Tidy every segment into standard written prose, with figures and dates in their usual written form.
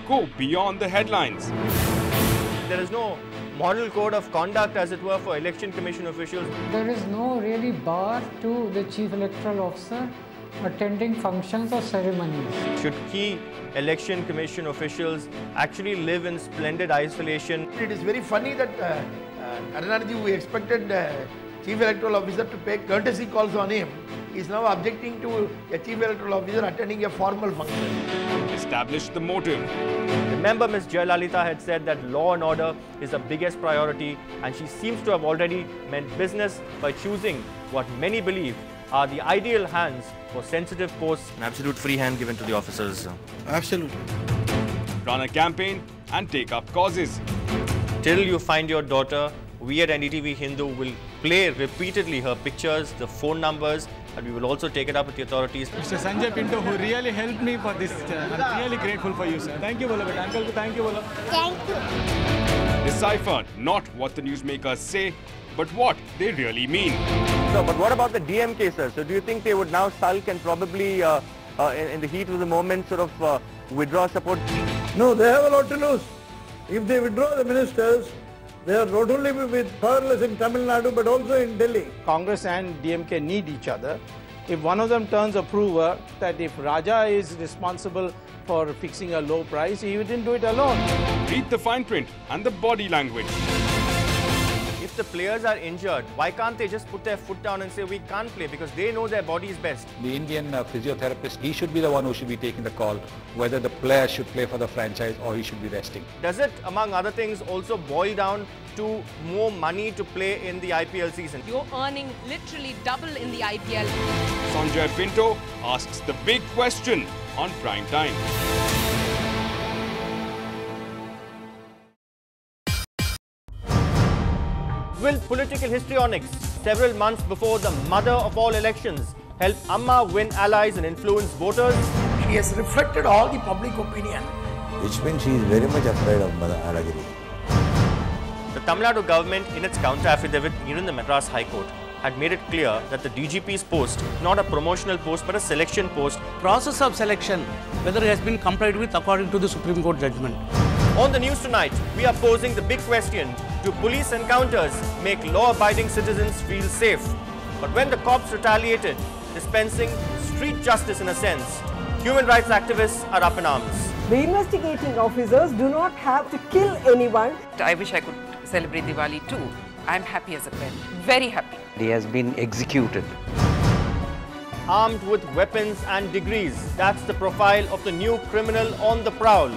go beyond the headlines. There is no model code of conduct, as it were, for election commission officials. There is no really bar to the chief electoral officer attending functions or ceremonies. Should key election commission officials actually live in splendid isolation? It is very funny that we expected chief electoral officer to pay courtesy calls on him. He is now objecting to a chief electoral officer attending a formal function. Establish the motive. Remember, Ms. Jayalalitha had said that law and order is the biggest priority, and she seems to have already meant business by choosing what many believe are the ideal hands for sensitive posts. An absolute free hand given to the officers. Absolutely. Run a campaign and take up causes. Till you find your daughter, we at Ndtv Hindu will play repeatedly her pictures, the phone numbers, and we will also take it up with the authorities. Mr. Sanjay Pinto, who really helped me for this. I'm really grateful for you, sir. Thank you, Bola. Uncle, thank you, Bola. Thank you. Decipher not what the newsmakers say, but what they really mean. So, but what about the DMK, sir? So do you think they would now sulk and probably, in the heat of the moment, sort of withdraw support? No, they have a lot to lose. If they withdraw the ministers, they are not only with powerless in Tamil Nadu but also in Delhi. Congress and DMK need each other. If one of them turns a prover that if Raja is responsible for fixing a low price, he didn't do it alone. Read the fine print and the body language. If the players are injured, why can't they just put their foot down and say we can't play, because they know their body is best? The Indian physiotherapist, he should be the one who should be taking the call whether the player should play for the franchise or he should be resting. Does it, among other things, also boil down to more money to play in the IPL season? You're earning literally double in the IPL. Sanjay Pinto asks the big question on Prime Time. Will political histrionics, several months before the mother of all elections, help Amma win allies and influence voters? She has reflected all the public opinion. Which means she is very much afraid of Mother Alagiri. The Tamil Nadu government, in its counter affidavit, even the Madras High Court, had made it clear that the DGP's post, not a promotional post but a selection post. Process of selection, whether it has been complied with according to the Supreme Court judgment. On the news tonight, we are posing the big question: do police encounters make law-abiding citizens feel safe? But when the cops retaliated, dispensing street justice in a sense, human rights activists are up in arms. The investigating officers do not have to kill anyone. I wish I could celebrate Diwali too. I'm happy as a parent, very happy. He has been executed. Armed with weapons and degrees, that's the profile of the new criminal on the prowl.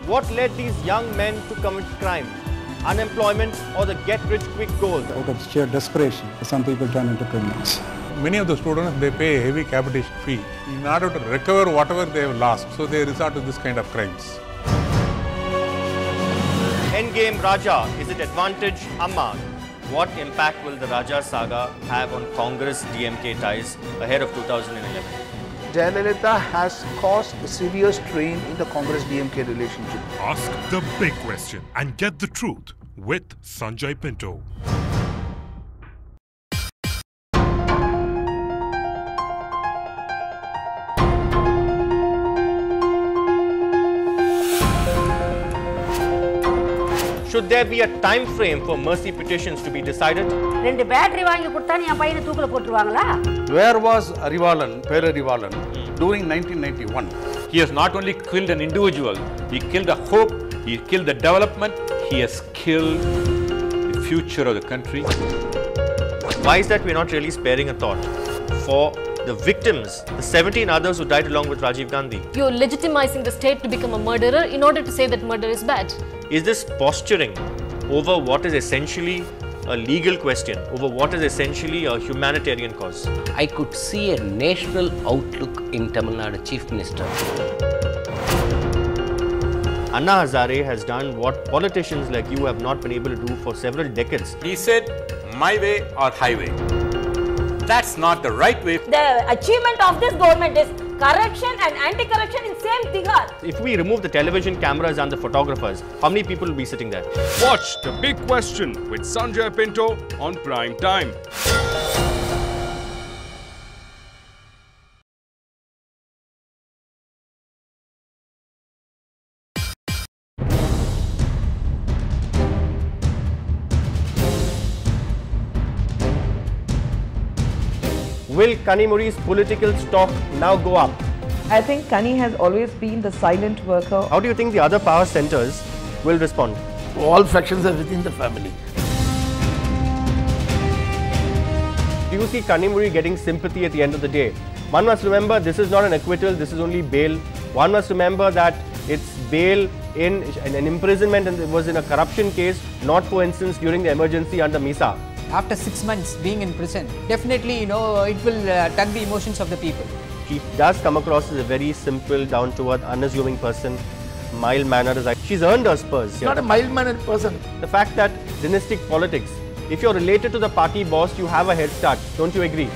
What led these young men to commit crime? Unemployment or the get-rich-quick goal? Out of sheer desperation, some people turn into criminals. Many of the students, they pay a heavy capitation fee in order to recover whatever they have lost. So they resort to this kind of crimes. Endgame Raja, is it advantage Amma? What impact will the Raja saga have on Congress-DMK ties ahead of 2011? Jayalalitha has caused a severe strain in the Congress-DMK relationship. Ask the big question and get the truth with Sanjay Pinto. Should there be a time frame for mercy petitions to be decided? Where was Arivalan, Perarivalan, during 1991? He has not only killed an individual, he killed a hope, he killed the development, he has killed the future of the country. Why is that we're not really sparing a thought for the victims, the 17 others who died along with Rajiv Gandhi? You're legitimizing the state to become a murderer in order to say that murder is bad. Is this posturing over what is essentially a legal question, over what is essentially a humanitarian cause? I could see a national outlook in Tamil Nadu Chief Minister. Anna Hazare has done what politicians like you have not been able to do for several decades. He said, my way or highway. That's not the right way. The achievement of this government is corruption and anti-corruption in same figure. If we remove the television cameras and the photographers, how many people will be sitting there? Watch The Big Question with Sanjay Pinto on Prime Time. Will Kanimuri's political stock now go up? I think Kani has always been the silent worker. How do you think the other power centers will respond? All factions are within the family. Do you see Kanimuri getting sympathy at the end of the day? One must remember this is not an acquittal, this is only bail. One must remember that it's bail in an imprisonment and it was in a corruption case, not for instance during the emergency under MISA. After 6 months being in prison, definitely, it will tug the emotions of the people. She does come across as a very simple, down-to-earth, unassuming person, mild-mannered. She's earned her spurs. She's not a mild-mannered person. The fact that dynastic politics, if you're related to the party boss, you have a head start. Don't you agree?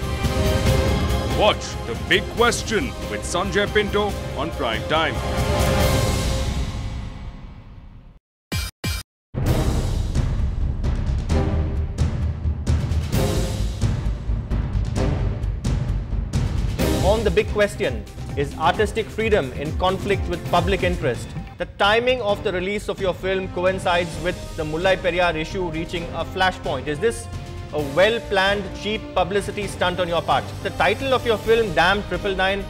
Watch The Big Question with Sanjay Pinto on Prime Time. On The Big Question, is artistic freedom in conflict with public interest? The timing of the release of your film coincides with the Mullai Periyar issue reaching a flashpoint. Is this a well-planned, cheap publicity stunt on your part? The title of your film, Damn 999,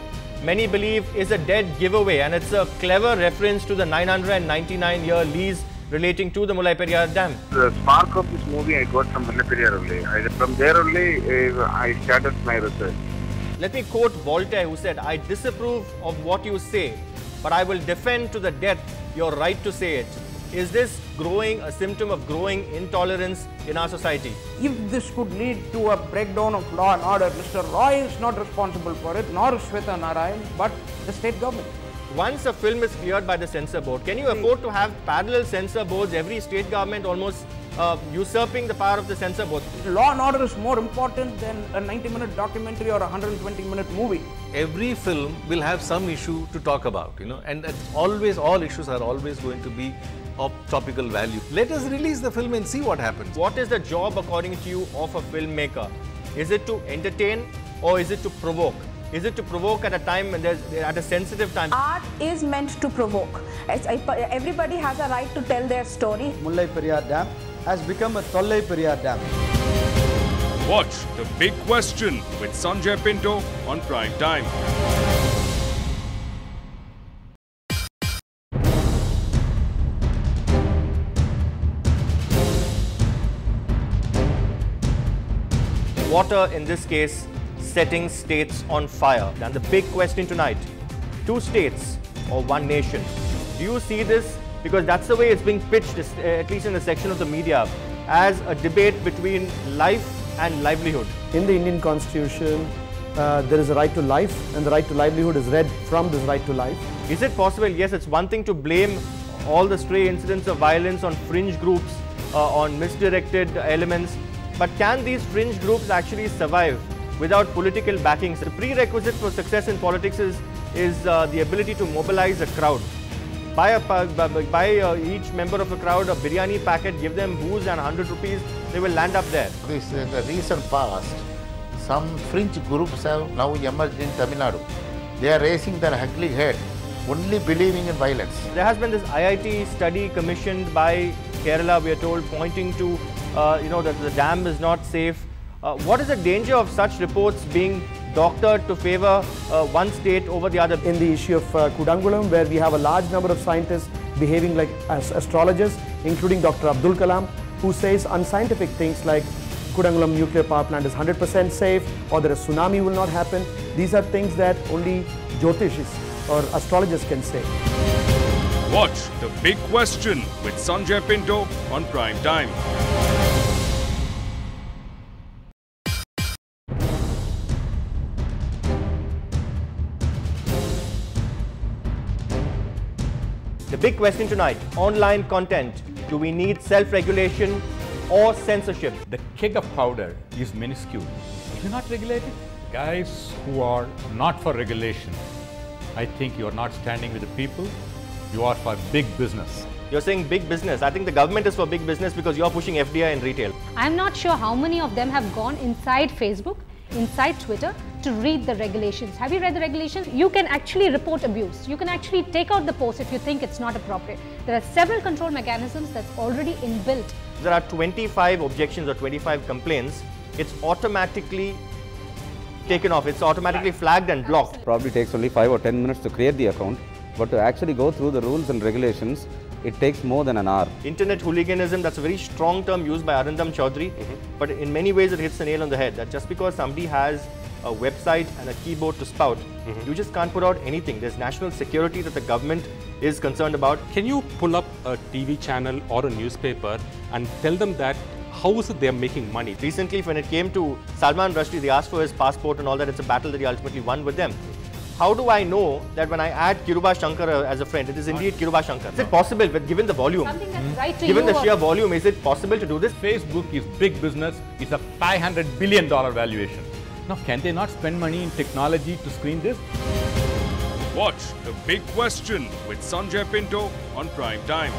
many believe is a dead giveaway, and it's a clever reference to the 999-year lease relating to the Mullai Periyar Dam. The spark of this movie I got from Mullai Periyar only. From there only I started my research. Let me quote Voltaire, who said, "I disapprove of what you say, but I will defend to the death your right to say it." Is this growing a symptom of growing intolerance in our society? If this could lead to a breakdown of law and order, Mr. Roy is not responsible for it, nor is Shweta Narayan, but the state government. Once a film is cleared by the censor board, can you afford to have parallel censor boards, every state government almost usurping the power of the censor board? Law and order is more important than a 90-minute documentary or a 120-minute movie. Every film will have some issue to talk about, and it's always, all issues are always going to be of topical value. Let us release the film and see what happens. What is the job, according to you, of a filmmaker? Is it to entertain or is it to provoke? Is it to provoke at a time when at a sensitive time? Art is meant to provoke. Everybody has a right to tell their story. Mullai Periyar Dam has become a Tollai Periyar Dam. Watch The Big Question with Sanjay Pinto on Prime Time. Water, in this case, setting states on fire. And the big question tonight, 2 states or 1 nation? Do you see this? Because that's the way it's being pitched, at least in a section of the media, as a debate between life and livelihood. In the Indian Constitution, there is a right to life, and the right to livelihood is read from this right to life. Is it possible? Yes, it's one thing to blame all the stray incidents of violence on fringe groups, on misdirected elements, but can these fringe groups actually survive without political backings? The prerequisite for success in politics is the ability to mobilize a crowd. Buy each member of a crowd a biryani packet, give them booze and 100 rupees, they will land up there. This, in the recent past, some fringe groups have now emerged in Tamil Nadu. They are raising their ugly head, only believing in violence. There has been this IIT study commissioned by Kerala, we are told, pointing to that the dam is not safe. What is the danger of such reports being doctored to favour one state over the other? In the issue of Kudangulam, where we have a large number of scientists behaving like astrologers, including Dr. Abdul Kalam, who says unscientific things like Kudangulam nuclear power plant is 100% safe, or that a tsunami will not happen. These are things that only Jyotishis or astrologers can say. Watch The Big Question with Sanjay Pinto on Prime Time. The big question tonight, online content. Do we need self-regulation or censorship? The keg of powder is minuscule. If you're not regulated, guys who are not for regulation, I think you're not standing with the people, you are for big business. You're saying big business. I think the government is for big business because you're pushing FDI in retail. I'm not sure how many of them have gone inside Facebook, inside Twitter to read the regulations. Have you read the regulations? You can actually report abuse. You can actually take out the post if you think it's not appropriate. There are several control mechanisms that's already inbuilt. There are 25 objections or 25 complaints. It's automatically taken off. It's automatically flagged and blocked. Probably takes only 5 or 10 minutes to create the account, but to actually go through the rules and regulations, it takes more than an hour. Internet hooliganism, that's a very strong term used by Arindam Chaudhary, but in many ways it hits the nail on the head, that just because somebody has a website and a keyboard to spout, you just can't put out anything. There's national security that the government is concerned about. Can you pull up a TV channel or a newspaper and tell them that how is it they're making money? Recently, when it came to Salman Rushdie, they asked for his passport and all that. It's a battle that he ultimately won with them. How do I know that when I add Kiruba Shankar as a friend, it is indeed Kiruba Shankar? Is it possible, given the volume? Something that's right to given you the sheer volume, is it possible to do this? Facebook is big business. It's a $500 billion valuation. Now, can they not spend money in technology to screen this? Watch The Big Question with Sanjay Pinto on Prime Time.